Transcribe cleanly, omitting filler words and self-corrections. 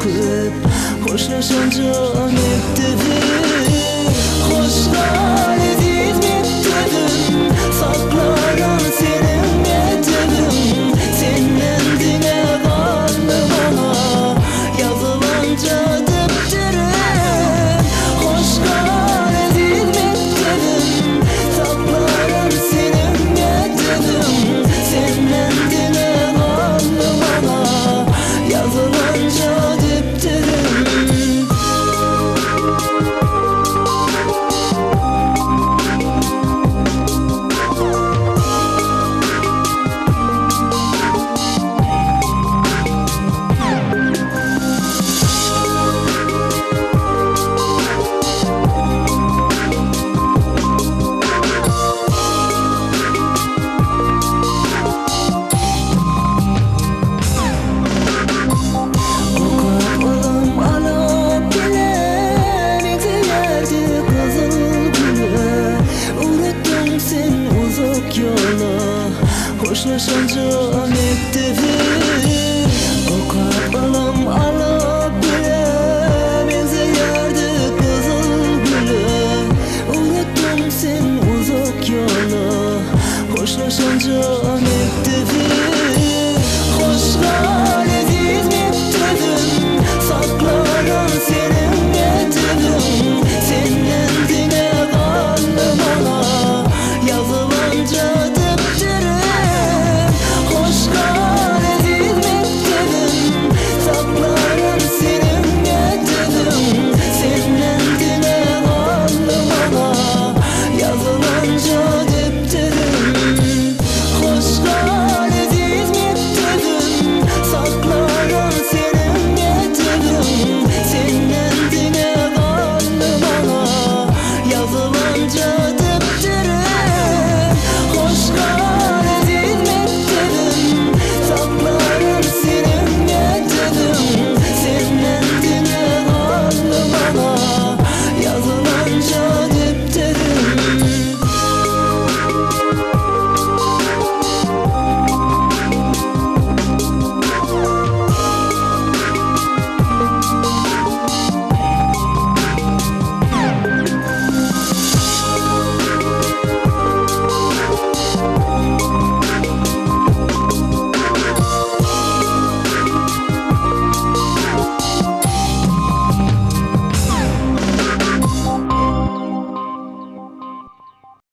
qilib xo'shlashancha mektebim xo'sh qoldik mektebim saklanan senin mektebim senden dine kaldı bana yazılanca defterim hoş qoldik mektebim saklanan senin mektebim senden dine kaldı bana yazılanca defterim Hoşlaşanca mektebim Okap alam alıp bile benzeyerdi kızıl gülü Unuttum sen uzak yola Hoşlaşanca mektebim Hoş